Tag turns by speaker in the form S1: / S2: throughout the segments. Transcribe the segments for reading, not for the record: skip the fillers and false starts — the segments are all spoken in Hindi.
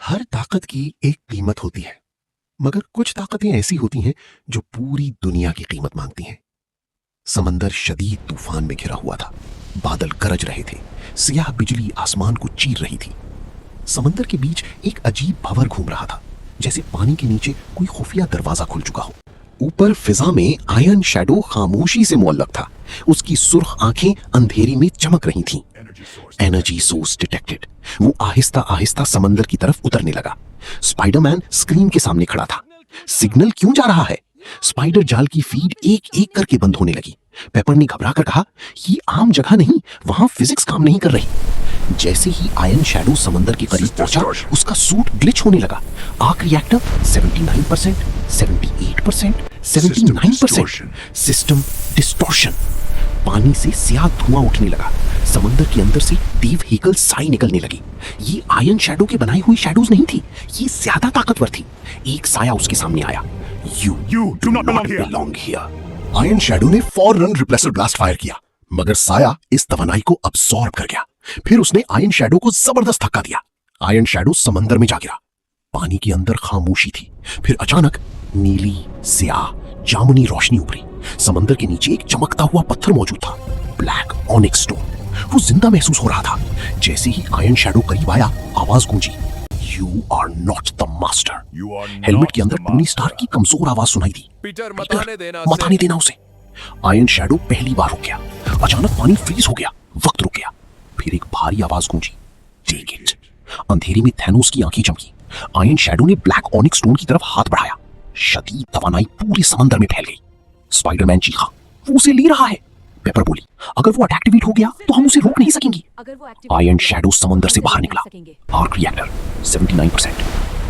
S1: हर ताकत की एक कीमत होती है, मगर कुछ ताकतें ऐसी होती हैं जो पूरी दुनिया की कीमत मांगती हैं। समंदर शदीद तूफान में घिरा हुआ था। बादल गरज रहे थे। सियाह बिजली आसमान को चीर रही थी। समंदर के बीच एक अजीब भंवर घूम रहा था, जैसे पानी के नीचे कोई खुफिया दरवाजा खुल चुका हो। ऊपर फिजा में आयरन शैडो खामोशी से मुअल्लक था। उसकी सुर्ख आंखें अंधेरी में चमक रही थीं। Energy source detected. वो आहिस्ता आहिस्ता समंदर की तरफ उतरने लगा। स्पाइडरमैन स्क्रीन के सामने खड़ा था। सिग्नल क्यों जा रहा है? स्पाइडर जाल की फीड एक एक करके बंद होने लगी। पेपर ने घबरा कर कहा, ये आम जगह नहीं, वहां फिजिक्स काम नहीं कर रही। जैसे ही आयरन शैडो समंदर के करीब पहुंचा, उसका सूट ग्लिच होने लगा। Arc reactor 79%, 78%, 79%। System distortion. पानी से स्याह धुआं उठने लगा। समंदर के अंदर से डेव हेकल साई निकलने लगी। ये आयरन शैडो के बनाई हुई शैडोज नहीं थी, ये ज्यादा ताकतवर थी। एक साया उसके सामने आया। You do not belong here. Iron shadow ने फौरन रिप्लेसर ब्लास्ट फायर किया, मगर साया इस तवानाई को अब्सॉर्ब कर गया। फिर उसने आयरन शैडो को जबरदस्त धक्का दिया। आयरन शैडो समंदर में जा गिरा। पानी के अंदर खामोशी थी। फिर अचानक नीली स्याह जामुनी रोशनी उभरी। समंदर के नीचे एक चमकता हुआ पत्थर मौजूद था, ब्लैक ऑनिक्स स्टोन। वो जिंदा महसूस हो रहा था। जैसे ही आयरन शैडो करीब आया, आवाज गूंजी, You are not the master. Helmet के अंदर टोनी स्टार्क की कमजोर आवाज सुनाई दी। पीटर, मत आने देना उसे। आयरन शैडो पहली बार रुक गया। अचानक पानी फ्रीज हो गया, वक्त रुक गया। फिर एक भारी आवाज गूंजी, टेक इट। अंधेरे में थैनोस की आंखें चमकी। आयरन शैडो ने ब्लैक ऑनिक्स स्टोन की तरफ हाथ बढ़ाया। शदीद तवानाई पूरे समंदर में फैल गई। स्पाइडरमैन चीखा, वो उसे ले रहा है। पेपर बोली, अगर वो एक्टिवेट हो गया तो हम उसे रोक नहीं सकेंगे। आयरन शैडो समंदर से बाहर निकला। Arc reactor 79%,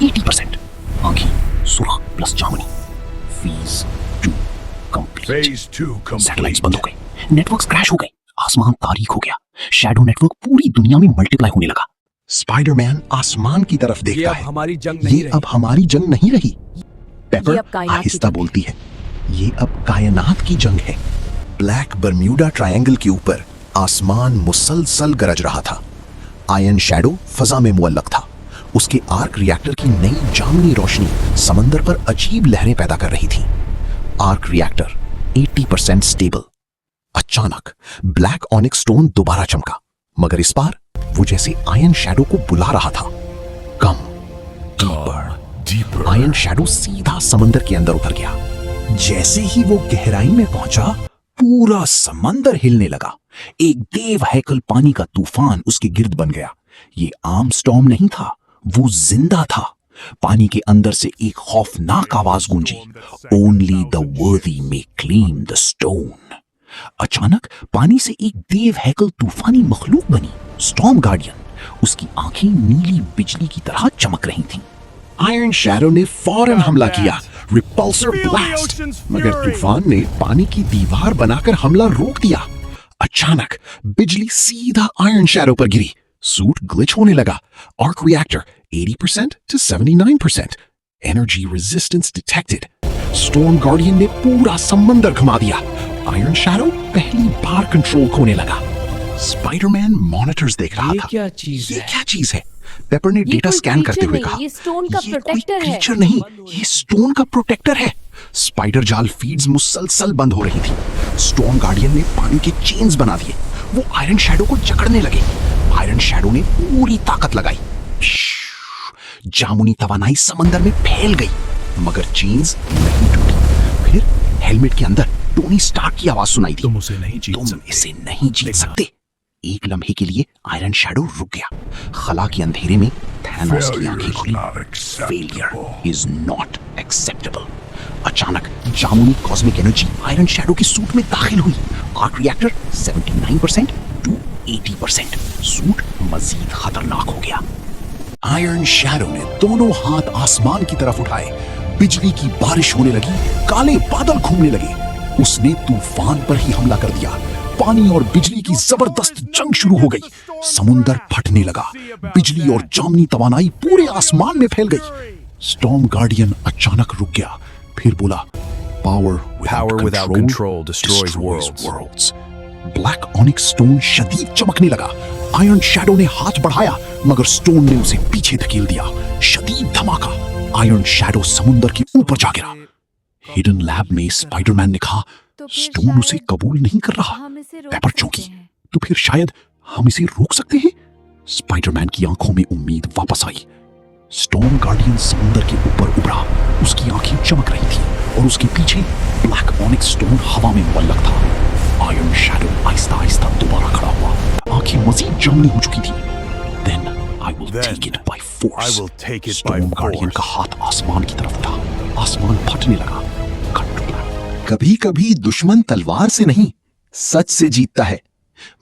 S1: 80%। आंखें सुर्ख प्लस जामुनी। Phase 2 complete. सैटेलाइट्स बंद हो गए, नेटवर्क्स क्रैश हो गए, आसमान तारीक हो गया। शैडो नेटवर्क पूरी दुनिया में मल्टीप्लाई होने लगा। स्पाइडरमैन आसमान की तरफ देखता है। ये अब हमारी जंग नहीं रही। पेपर आहिस्ता बोलती है, ये अब कायनात की जंग है। ब्लैक बर्म्यूडा ट्रायंगल के ऊपर आसमान मुसलसल गरज रहा था। आयरन शैडो फजा में मुअल्लक था। उसके आर्क रिएक्टर की नई जामुनी रोशनी समंदर पर अजीब लहरें पैदा कर रही थी। Arc reactor 80% stable. अचानक ब्लैक ऑनिक्स स्टोन दोबारा चमका, मगर इस बार वो जैसे आयरन शैडो को बुला रहा था। कम डीपर। आयरन शैडो सीधा समंदर के अंदर उतर गया। जैसे ही वो गहराई में पहुंचा, पूरा समंदर हिलने लगा। एक देव हैकल पानी का तूफान उसके गिर्द बन गया। ये आम स्टॉर्म नहीं था, वो जिंदा था। पानी के अंदर से एक खौफनाक आवाज गूंजी, ओनली द वर्दी मे क्लेम द स्टोन। अचानक पानी से एक देव हैकल तूफानी मखलूक बनी, स्टॉर्म गार्डियन। उसकी आंखें नीली बिजली की तरह चमक रही थीं। आयरन शैडो ने फौरन हमला किया, रिपल्सर ब्लास्ट, मगर तूफान ने पानी की दीवार बनाकर हमला रोक दिया। अचानक बिजली सीधा आयरन शैडो पर गिरी। सूट ग्लिच होने लगा। Arc reactor 80% to 79%। Energy resistance detected. Storm guardian ने पूरा समंदर घुमा दिया। आयरन शैडो पहली बार कंट्रोल खोने लगा। स्पाइडरमैन मॉनिटर्स देख रहा था।
S2: क्या
S1: चीज है? पेपर ने डेटा स्कैन करते हुए कहा,
S2: ये स्टोन का प्रोटेक्टर है।
S1: क्रीचर नहीं, ये स्टोन का प्रोटेक्टर है। स्पाइडर जाल फीड्स मुसलसल बंद हो रही थी। स्टोन गार्डियन ने पानी के चेन्स बना दिए। वो आयरन शैडो को जकड़ने लगे। आयरन शैडो ने पूरी ताकत लगाई। जामुनी तवानाई समंदर में फैल गई, मगर चेन्स नहीं टूटी। फिर हेलमेट के अंदर टोनी स्टार्क की आवाज सुनाई दी, तुम इसे नहीं जीत सकते। एक लम्हे के लिए आयरन शैडो रुक गया। खला के अंधेरे में थैनोस की आंखें खुली। Failure is not acceptable. अचानक जामुनी कॉस्मिक एनर्जी आयरन शैडो के सूट में दाखिल हुई। Arc reactor 79% to 80%। सूट मजीद खतरनाक हो गया। आयरन शैडो ने दोनों हाथ आसमान की तरफ उठाए। बिजली की बारिश होने लगी, काले बादल घूमने लगे। उसने तूफान पर ही हमला कर दिया। पानी और बिजली की जबरदस्त जंग शुरू हो गई। समुंदर फटने लगा। बिजली और जामुनी तवानाई पूरे आसमान में फैल गई। स्टॉर्म गार्डियन अचानक रुक गया, फिर बोला, power without control destroys worlds. Black onyx stone शदीद चमकने लगा। आयरन शैडो ने हाथ बढ़ाया, मगर स्टोन ने उसे पीछे धकेल दिया। शदीद धमाका, आयरन शैडो समुंदर के ऊपर जा गिरा। हिडन लैब में स्पाइडरमैन ने कहा, स्टोन उसे कबूल नहीं कर रहा। पेपर चौंकी, तो फिर शायद हम इसे रोक सकते हैं। स्पाइडरमैन की आंखों में उम्मीद वापस आई। स्टॉर्म गार्डियन समुंदर के ऊपर उभरा, उसकी आंखें चमक रही थी और उसके पीछे ब्लैक ऑनिक्स स्टोन हवा में मुअल्लक था। आयरन शैडो आहिस्ता आहिस्ता दोबारा खड़ा हुआ, आंखें मजीद जामनी हो चुकी थी। Then I will take it by force. Storm guardian का हाथ आसमान की तरफ उठा, आसमान फटने लगा। कभी कभी दुश्मन तलवार से नहीं, सच से जीतता है।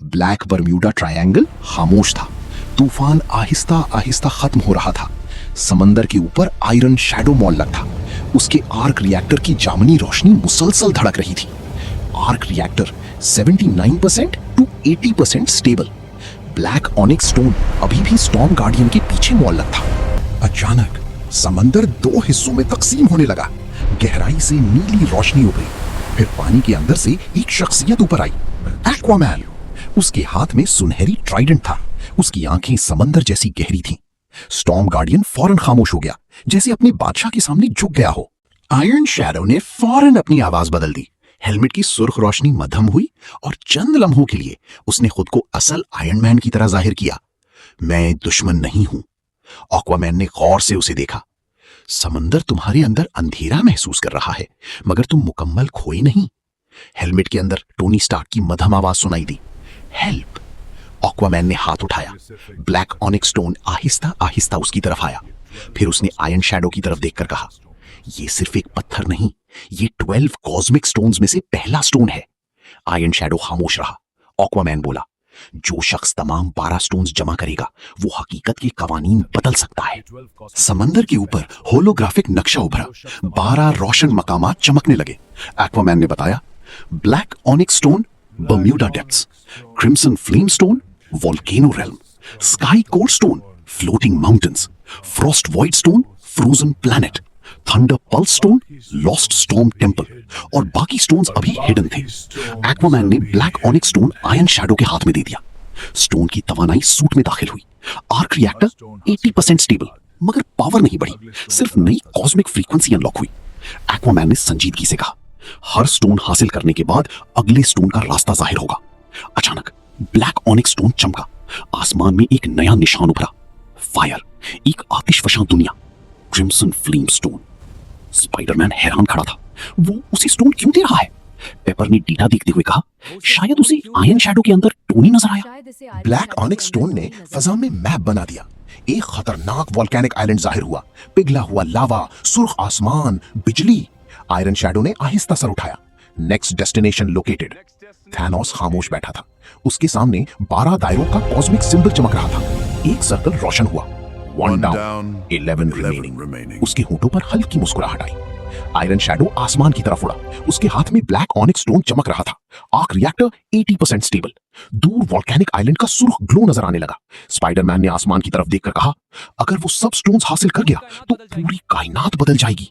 S1: ब्लैक बर्म्यूडा ट्रायंगल खामोश था। तूफान आहिस्ता आहिस्ता खत्म हो रहा था। समंदर के ऊपर आयरन शैडो मुअल्लक था। उसके आर्क रिएक्टर की जामनी रोशनी मुसलसल धड़क रही थी। Arc reactor 79% to 80% stable. Black onyx stone अभी भी स्टॉर्म गार्डियन के पीछे मुअल्लक था। अचानक समंदर दो हिस्सों में तकसीम होने लगा। गहराई से नीली रोशनी उभरी, फिर पानी के अंदर से एक शख्सियत ऊपर आई, एक्वामैन। उसके हाथ में सुनहरी ट्राइडेंट था, उसकी आंखें समंदर जैसी गहरी थीं। स्टॉर्म गार्डियन फौरन खामोश हो गया, जैसे अपने बादशाह के सामने झुक गया हो। आयरन शैडो ने फौरन अपनी आवाज बदल दी। हेलमेट की सुर्ख रोशनी मध्यम हुई और चंद लम्हों के लिए उसने खुद को असल आयरन मैन की तरह जाहिर किया। मैं दुश्मन नहीं हूं। एक्वामैन ने गौर से उसे देखा। समंदर तुम्हारे अंदर अंधेरा महसूस कर रहा है, मगर तुम मुकम्मल खोए नहीं। हेलमेट के अंदर टोनी स्टार्क की मध्यम आवाज सुनाई दी, हेल्प। एक्वामैन ने हाथ उठाया। Black onyx stone Aahista Aahista उसकी तरफ आया। फिर उसने आयरन शैडो की तरफ देखकर कहा, यह सिर्फ एक पत्थर नहीं, ये 12 कॉस्मिक स्टोन्स में से पहला स्टोन है। आयरन शैडो खामोश रहा। एक्वामैन बोला, जो शख्स तमाम 12 स्टोन्स जमा करेगा वो हकीकत के कवानीन बदल सकता है। समंदर के ऊपर होलोग्राफिक नक्शा उभरा, 12 रोशन मकामात चमकने लगे। एक्वामैन ने बताया, black onyx stone Bermuda depths, crimson flame stone volcano realm, sky core stone floating mountains, Frost void stone frozen planet, thunder pulse stone lost storm temple, और बाकी स्टोन्स अभी हिडन थे। एक्वामैन ने black onyx stone iron shadow के हाथ में दे दिया। स्टोन की तवानाई सूट में दाखिल हुई। आर्क रिएक्टर 80% स्टेबल, मगर पावर नहीं बढ़ी, सिर्फ नई कॉस्मिक फ्रीक्वेंसी अनलॉक हुई। एक्वामैन ने संजीदगी से कहा, हर स्टोन हासिल करने के बाद अगले स्टोन का रास्ता जाहिर होगा। अचानक ब्लैक ऑनिक्स स्टोन चमका, आसमान में एक नया निशान उभरा, फायर, एक आतिशफशां दुनिया, क्रिम्सन फ्लेम स्टोन। स्पाइडरमैन हैरान खड़ा था, वो उसे स्टोन क्यों दे रहा है? पेपर ने डीटा देखते हुए कहा, शायद उसे आयरन शैडो के अंदर टोनी नजर आया। ब्लैक ऑनिक्स स्टोन ने फजा में मैप बना दिया। एक खतरनाक वोल्केनिक आइलैंड जाहिर हुआ, पिघला हुआ लावा, सुर्ख आसमान, बिजली। आयरन शैडो ने आहिस्ता सर उठाया। Next destination located. थैनोस खामोश बैठा था। उसके सामने 12 दायरों का कॉस्मिक सिंबल चमक रहा था। एक सर्कल रोशन हुआ, 1 डाउन 11 रिमेनिंग। उसके होठों पर हल्की मुस्कुराहट आई। आयरन शैडो आसमान की तरफ उड़ा। उसके हाथ में ब्लैक ऑनिक्स स्टोन चमक रहा था। Arc reactor 80% stable. दूर वोल्केनिक आइलैंड का सुर्ख ग्लो नजर आने लगा। स्पाइडरमैन ने आसमान की तरफ देखकर कहा, अगर वो सब स्टोन्स हासिल कर गया तो पूरी कायनात बदल जाएगी।